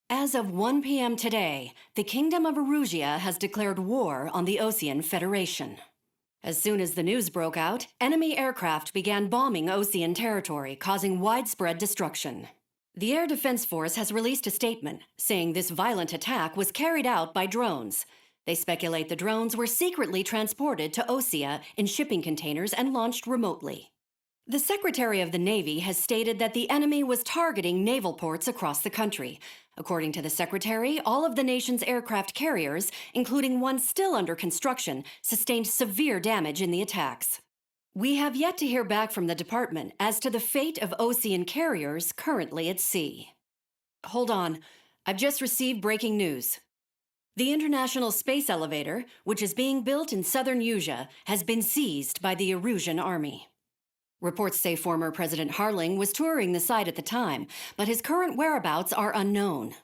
As of 1 p.m. today, the Kingdom of Erusia has declared war on the Osean Federation. As soon as the news broke out, enemy aircraft began bombing Osean territory, causing widespread destruction. The Air Defense Force has released a statement saying this violent attack was carried out by drones. They speculate the drones were secretly transported to Osea in shipping containers and launched remotely. The Secretary of the Navy has stated that the enemy was targeting naval ports across the country. According to the Secretary, all of the nation's aircraft carriers, including one still under construction, sustained severe damage in the attacks. We have yet to hear back from the department as to the fate of Osean carriers currently at sea. Hold on, I've just received breaking news. The International Space Elevator, which is being built in southern Usia, has been seized by the Erusian army. Reports say former President Harling was touring the site at the time, but his current whereabouts are unknown.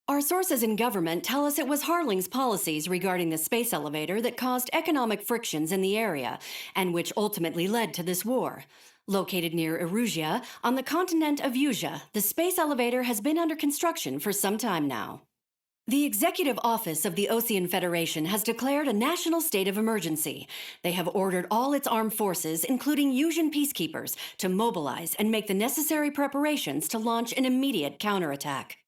Our sources in government tell us it was Harling's policies regarding the space elevator that caused economic frictions in the area, and which ultimately led to this war. Located near Erusia, on the continent of Usia, the space elevator has been under construction for some time now. The Executive Office of the Osean Federation has declared a national state of emergency. They have ordered all its armed forces, including Usian peacekeepers, to mobilize and make the necessary preparations to launch an immediate counterattack.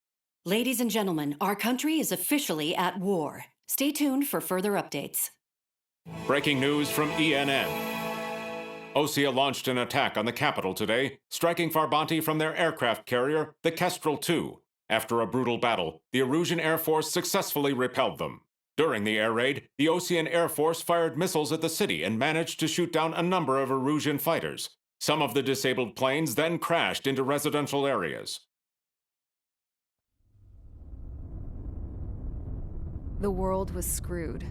Ladies and gentlemen, our country is officially at war. Stay tuned for further updates. Breaking news from ENN. Osea launched an attack on the capital today, striking Farbanti from their aircraft carrier, the Kestrel II. After a brutal battle, the Erusian Air Force successfully repelled them. During the air raid, the Osean Air Force fired missiles at the city and managed to shoot down a number of Erusian fighters. Some of the disabled planes then crashed into residential areas. The world was screwed.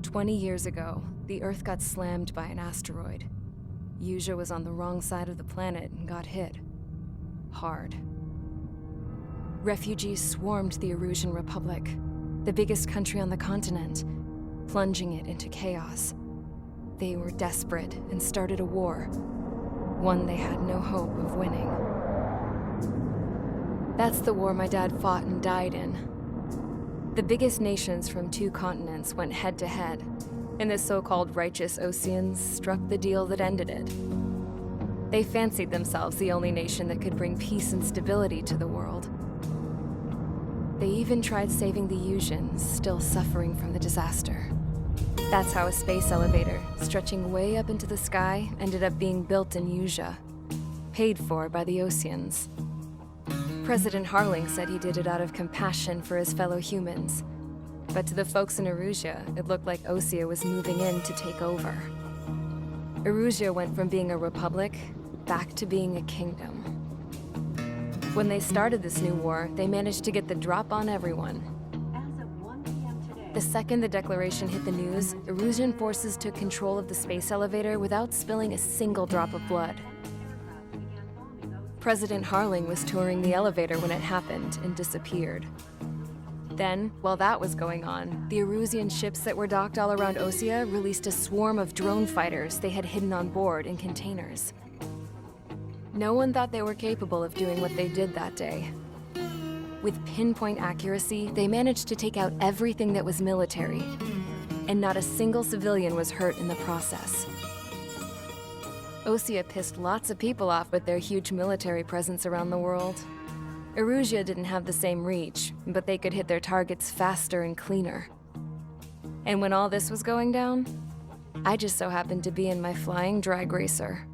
20 years ago, the Earth got slammed by an asteroid. Usia was on the wrong side of the planet and got hit. Hard. Refugees swarmed the Erusian Republic, the biggest country on the continent, plunging it into chaos. They were desperate and started a war, one they had no hope of winning. That's the war my dad fought and died in. The biggest nations from 2 continents went head-to-head, and the so-called righteous Oseans struck the deal that ended it. They fancied themselves the only nation that could bring peace and stability to the world. They even tried saving the Usians, still suffering from the disaster. That's how a space elevator, stretching way up into the sky, ended up being built in Usia, paid for by the Oseans. President Harling said he did it out of compassion for his fellow humans. But to the folks in Erusia, it looked like Osea was moving in to take over. Erusia went from being a republic back to being a kingdom. When they started this new war, they managed to get the drop on everyone. As of 1 p.m. today, The second the declaration hit the news, Erusian forces took control of the space elevator without spilling a single drop of blood. President Harling was touring the elevator when it happened and disappeared. Then, while that was going on, the Erusian ships that were docked all around Osea released a swarm of drone fighters they had hidden on board in containers. No one thought they were capable of doing what they did that day. With pinpoint accuracy, they managed to take out everything that was military, and not a single civilian was hurt in the process. Osea pissed lots of people off with their huge military presence around the world. Erusia didn't have the same reach, but they could hit their targets faster and cleaner. And when all this was going down, I just so happened to be in my flying drag racer.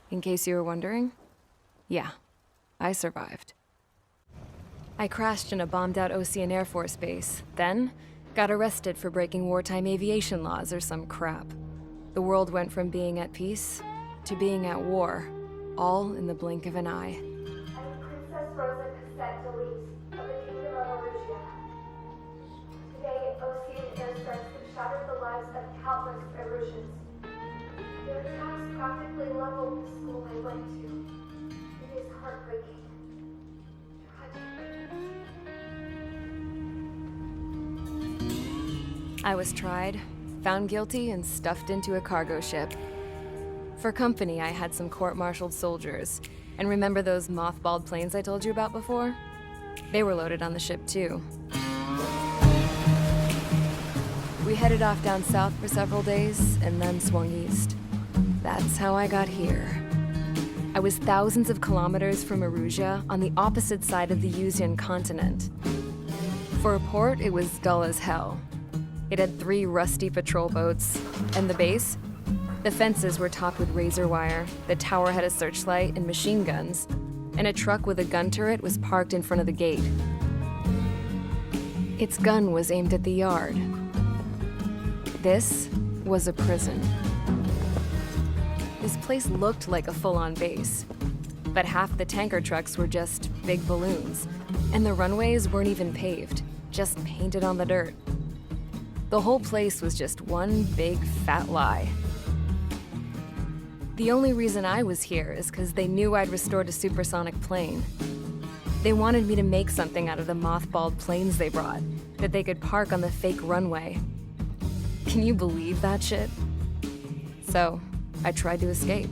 In case you were wondering, yeah, I survived. I crashed in a bombed-out Osean Air Force base, then got arrested for breaking wartime aviation laws or some crap. The world went from being at peace to being at war, all in the blink of an eye. I'm Princess Rosa Cassette Delise of the Kingdom of Erusia. Today, Osean airstrikes have shattered the lives of countless Erusians. Their attacks practically leveled the school I went to. It is heartbreaking. Tragic. I was tried, found guilty, and stuffed into a cargo ship. For company, I had some court-martialed soldiers. And remember those mothballed planes I told you about before? They were loaded on the ship too. We headed off down south for several days, and then swung east. That's how I got here. I was thousands of kilometers from Erusia, on the opposite side of the Usian continent. For a port, it was dull as hell. It had 3 rusty patrol boats, and the base? The fences were topped with razor wire, the tower had a searchlight and machine guns, and a truck with a gun turret was parked in front of the gate. Its gun was aimed at the yard. This was a prison. This place looked like a full-on base, but half the tanker trucks were just big balloons, and the runways weren't even paved, just painted on the dirt. The whole place was just one big fat lie. The only reason I was here is because they knew I'd restored a supersonic plane. They wanted me to make something out of the mothballed planes they brought, that they could park on the fake runway. Can you believe that shit? So, I tried to escape.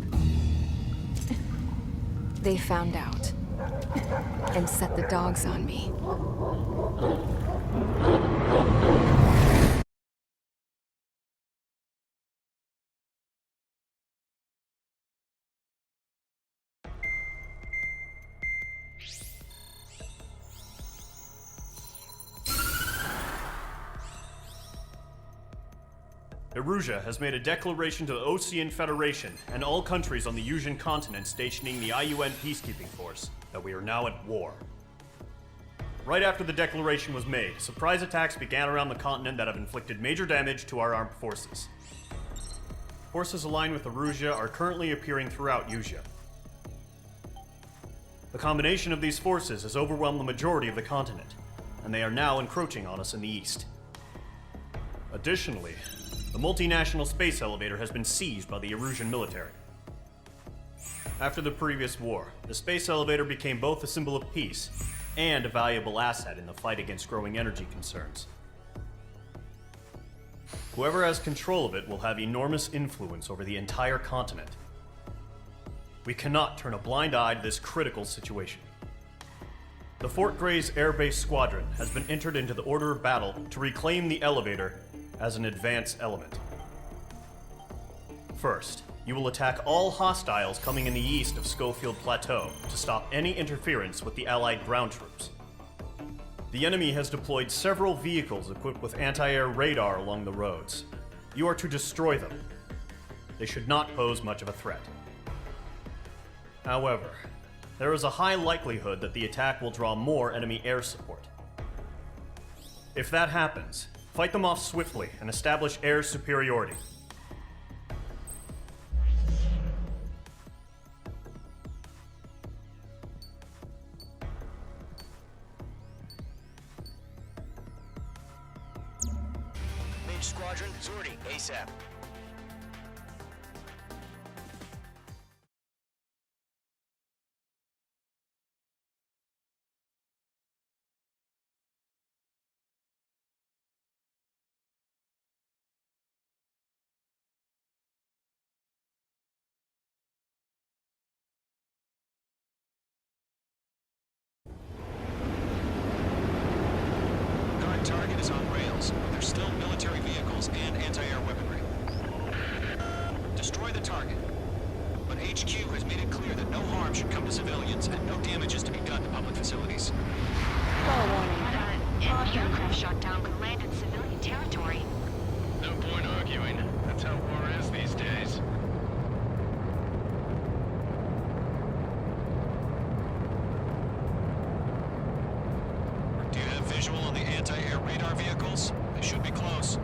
They found out and set the dogs on me. Erusia has made a declaration to the Ocean Federation and all countries on the Usian continent stationing the IUN peacekeeping force that we are now at war. Right after the declaration was made, surprise attacks began around the continent that have inflicted major damage to our armed forces. Forces aligned with Erusia are currently appearing throughout Usia. The combination of these forces has overwhelmed the majority of the continent, and they are now encroaching on us in the east. Additionally, the multinational space elevator has been seized by the Erusian military. After the previous war, the space elevator became both a symbol of peace and a valuable asset in the fight against growing energy concerns. Whoever has control of it will have enormous influence over the entire continent. We cannot turn a blind eye to this critical situation. The Fort Gray's Air Base Squadron has been entered into the order of battle to reclaim the elevator as an advance element. First, you will attack all hostiles coming in the east of Schofield Plateau to stop any interference with the Allied ground troops. The enemy has deployed several vehicles equipped with anti-air radar along the roads. You are to destroy them. They should not pose much of a threat. However, there is a high likelihood that the attack will draw more enemy air support. If that happens, fight them off swiftly and establish air superiority. Mage Squadron, sortie, ASAP. Current target is on rails, but there's still military vehicles and anti-air weaponry. Destroy the target. But HQ has made it clear that no harm should come to civilians and no damage is to be done to public facilities. Any aircraft shot down could land in civilian territory. No point arguing. That's how war is these days. Do you have visual on the anti-air radar vehicles? They should be close.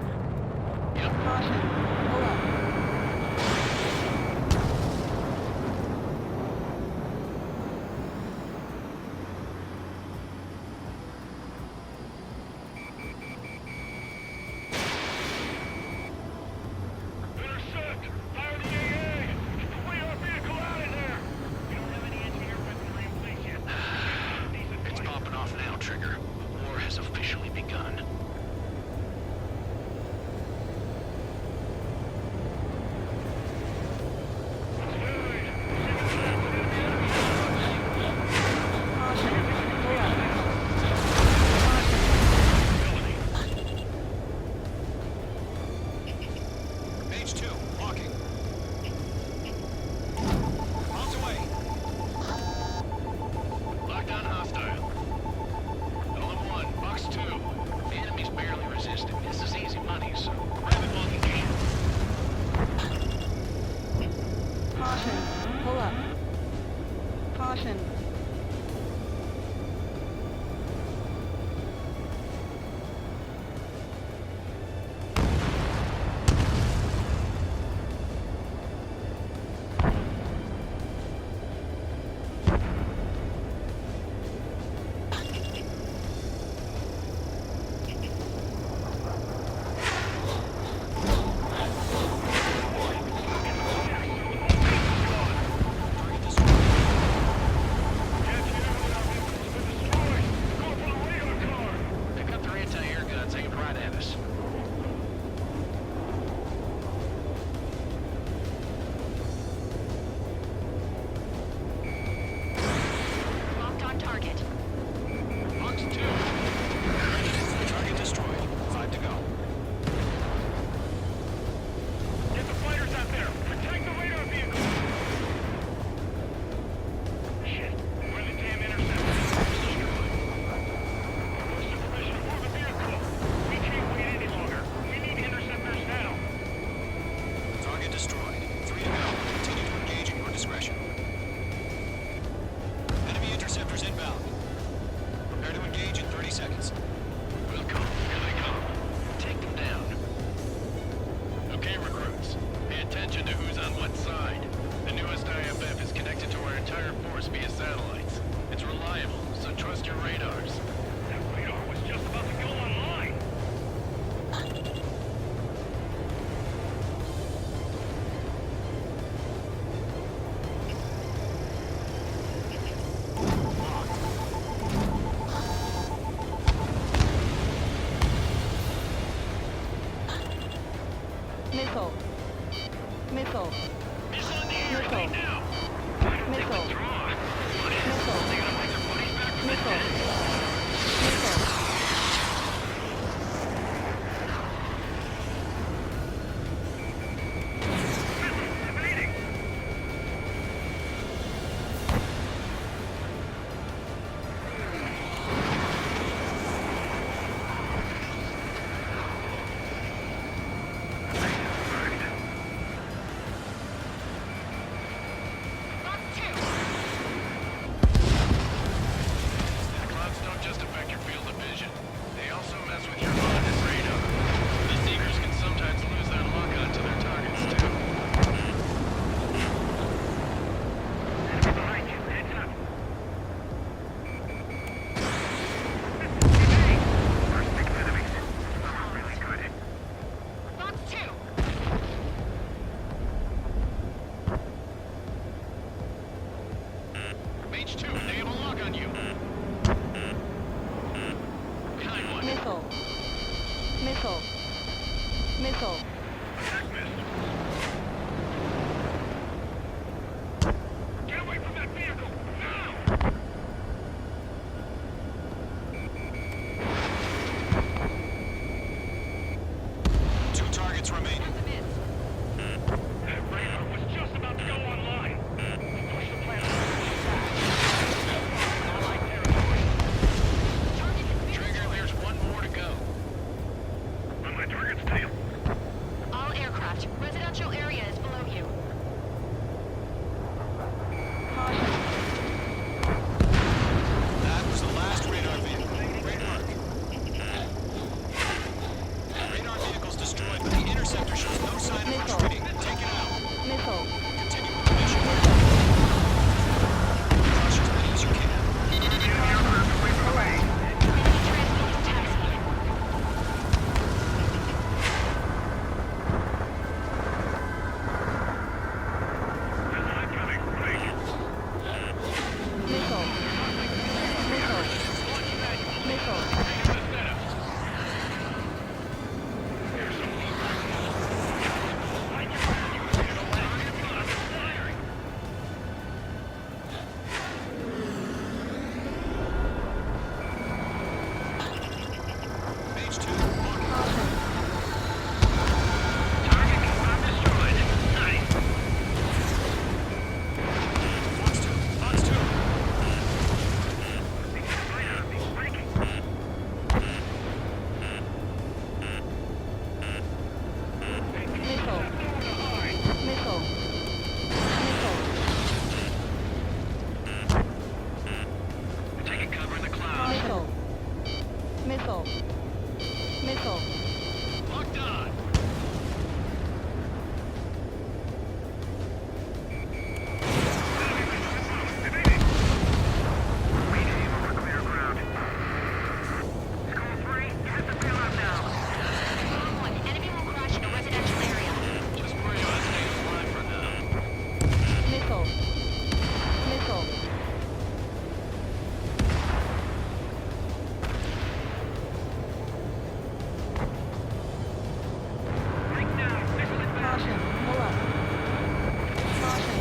Missile. Missile. Missile in the air Missile. right now. Missile. Withdraw. What is it? Missile. They gonna bring their buddies back from the Missile. dead? Missile. The clouds don't just affect your field of vision. They also mess with your HUD and radar. The Seekers can sometimes lose their lock onto their targets, too. Enemy behind you. Heads up. First pick of enemies. Really good. Fox 2. Mage 2, they have a lock on you. Behind one. Missile. Missile. Missile. Attack missed. Get away from that vehicle! Now! Two targets remain. That radar was just about to go online. Push the plant online territory. Trigger, there's one more to go. On my target's tail. All aircraft. Residential area is below you. That was the last radar vehicle. Great work. Radar vehicle's destroyed, but the interceptor shows no sign of Missile. retreating. Take it out. Missile. Continue with the mission. Crush as many as you can. Enemy transmitting taxi. Missile. Missile. Missile. Mage 2, Target confirmed destroyed. Nice. Fox 2, Fox 2. Missile. Missile. Missile. Taking cover in the clouds. Missile. Missile. Missile. Locked on. Wrong one. Enemy will crash in a residential area. Just worry about staying alive for now. Missile. Missile. Caution. Pull up. Caution.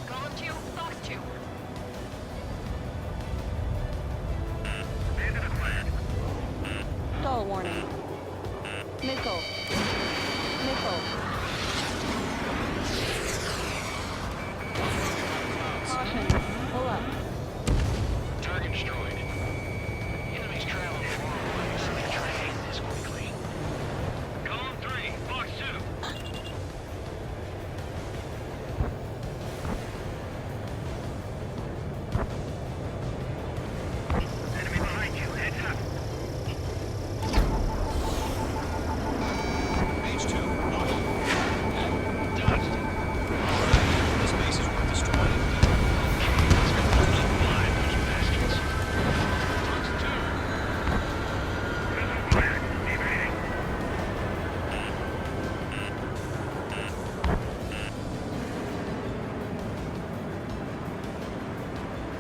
Column 2, Fox 2. Stall warning. Missile. Missile. Caution. Pull up. Target destroyed. Enemies traveling far away, so they try to hit this quickly. Column 3, Fox 2. Enemy behind you, heads up. Mage 2, Dodged. this base is worth destroying. Blind, those bastards. Fox 2. Missile fired. Evading.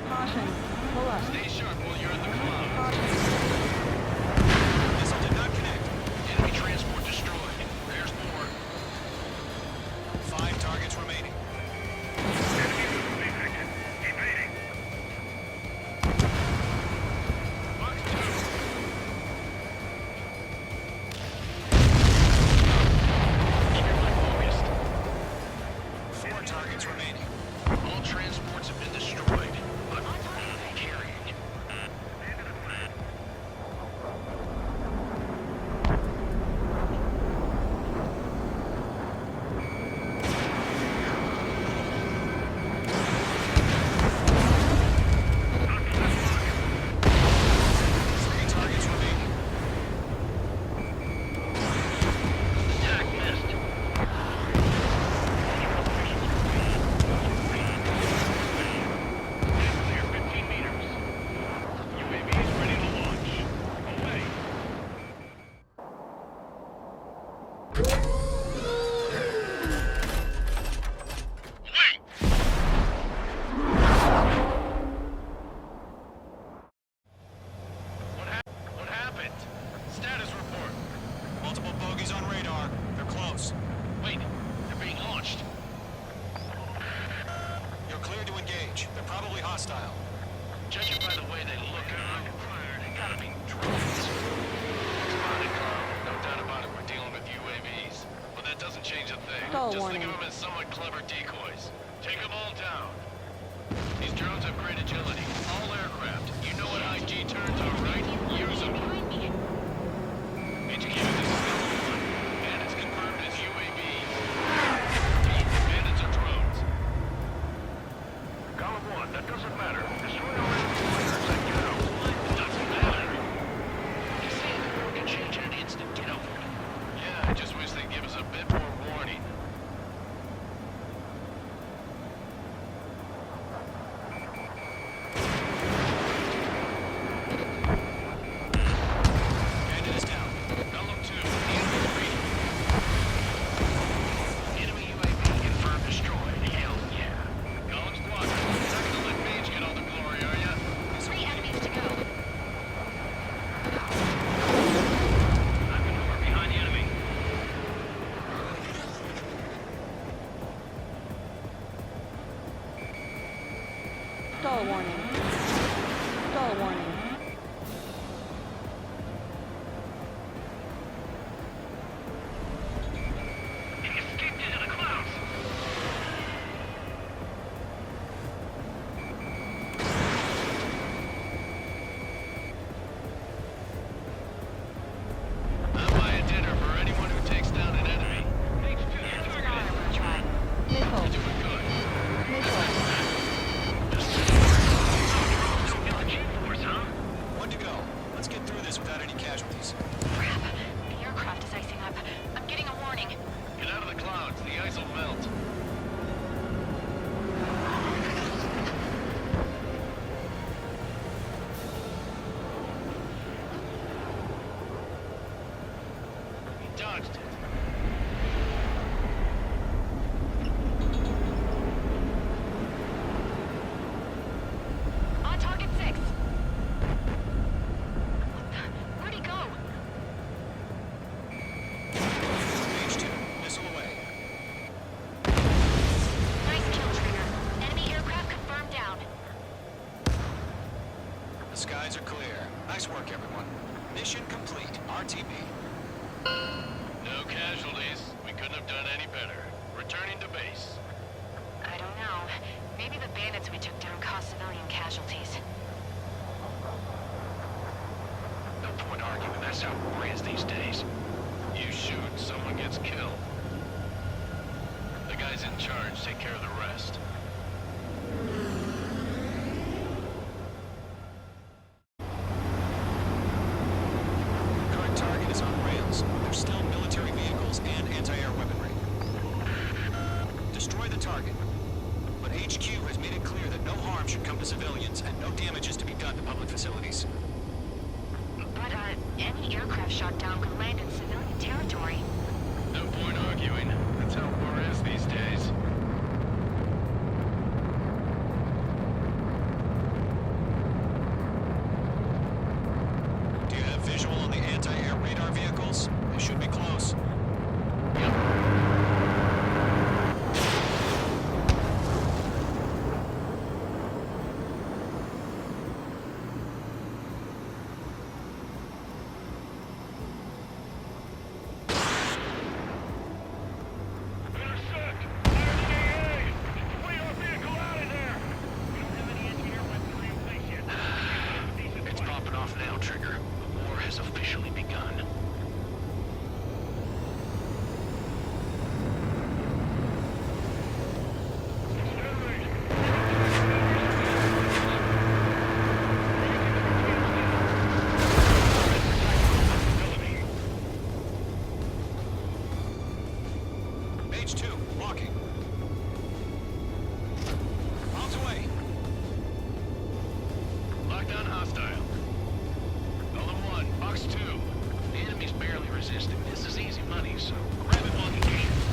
Caution. Pull up. Stay sharp while you're in the clouds. Caution. Missile did not connect. Enemy transport destroyed. There's more. 5 targets remaining. Box 2. Keep your mind focused. 4 targets remaining. All transports have been destroyed. But carrying. Three targets remaining. Attack missed. Clear 15 meters. UAVs ready to launch. Away. Wait! What happened? Status report. Multiple bogies on radar. They're close. Wait, they're being launched. You're cleared to engage. They're probably hostile. Judging by the way they look and are required, they gotta be drones. Spotted cloud. No doubt about it, we're dealing with UAVs. But that doesn't change a thing. Go, Just warning. think of them as somewhat clever decoys. Take them all down. These drones have great agility. All aircraft. You know what IG turns are, right? Use them. HQ, this is number 1. And it's confirmed as UAV. Bandits are drones. Column 1, that doesn't matter. Destroy all infiltrators and get out. It doesn't matter. You see, we can change in an instant. Get out. Yeah, I just wish they'd give us a bit more warning. Bandit is down. Column 2, enemy reading. Enemy UAV confirmed destroyed. Hell yeah. Column squad, not gonna let Mage get all the glory, are ya? 3 enemies to go. I maneuver behind the enemy. Stall warning. Stall warning. He escaped into the clouds. I'll buy a dinner for anyone who takes down an enemy. Mage 2, you're targeted. Try. Missile. You're doing good. Missile. Get the G-force, huh? 1 to go. Let's get through this without any casualties. Crap. The aircraft is icing up. I'm getting a warning. Get out of the clouds. The ice will melt. He dodged it. On target 6. Where'd he go? Mage 2, missile away. Nice kill, Trigger. Enemy aircraft confirmed down. The skies are clear. Nice work, everyone. Mission complete. RTB. No casualties. We couldn't have done any better. Returning to base. I don't know. Maybe the bandits we took down caused civilian casualties. No point arguing. That's how war is these days. You shoot, someone gets killed. The guys in charge take care of the rest. Current target is on rails. There's still military vehicles and anti-air weaponry. Destroy the target. But HQ has made it clear that no harm should come to civilians and no damage is to be done to public facilities. But, any aircraft shot down could land in civilian territory. No point arguing. That's how war is these days. Fox 2. The enemy's barely resisting. This is easy money, so grab it while you can.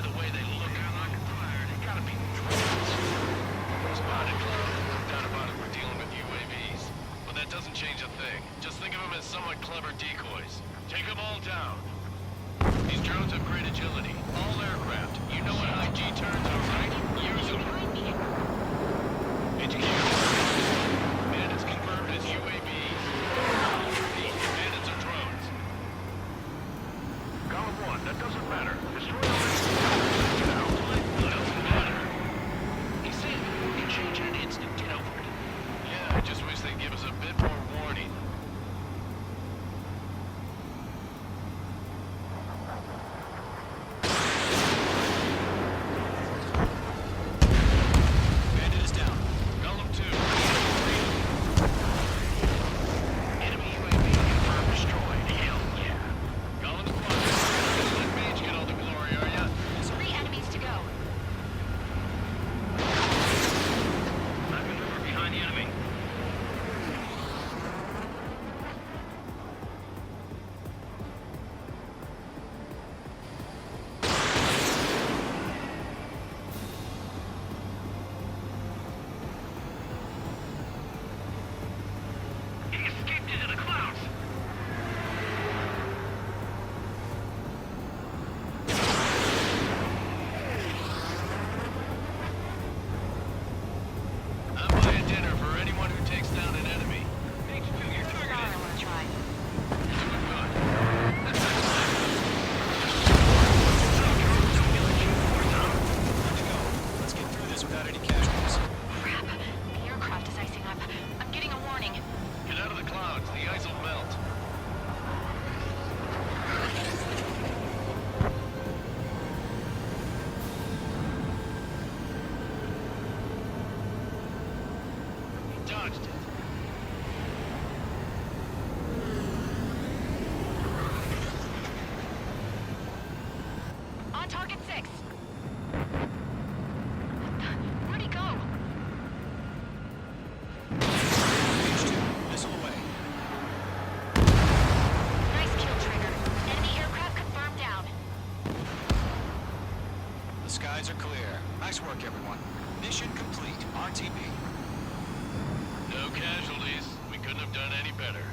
the way they look, I'm not tired. They gotta be drones. Spotted cloud. No doubt about it, we're dealing with UAVs. But that doesn't change a thing. Just think of them as somewhat clever decoys. Take them all down. These drones have great agility. All aircraft. You know what high G turns are, right? Use them. HQ. Bandits confirmed as UAVs. Repeat, bandits are drones. Column 1, that doesn't matter. Destroy the rest. Doesn't matter. He said we can change in an instant. Get over it. Yeah, I just wish they'd give us a bit more warning. Bandit is down. Column 2. Enemy UAV confirmed destroyed. Hell yeah. Column Squad. Let Mage get all the glory, are ya? 3 enemies to go. I maneuver behind the enemy. He escaped into the clouds. I'm buying dinner for anyone who takes down an enemy. HQ, you're Sorry, I targeted. want to try. Doing good. Let's get through this without any casualties. Crap. The aircraft is icing up. I'm getting a warning. Get out of the clouds. The ice will melt. He dodged it. On target 6. Where'd he go? H2, missile away. Nice kill, Trigger. Enemy aircraft confirmed down. The skies are clear. Nice work, everyone. Mission complete. RTB. No casualties. We couldn't have done any better.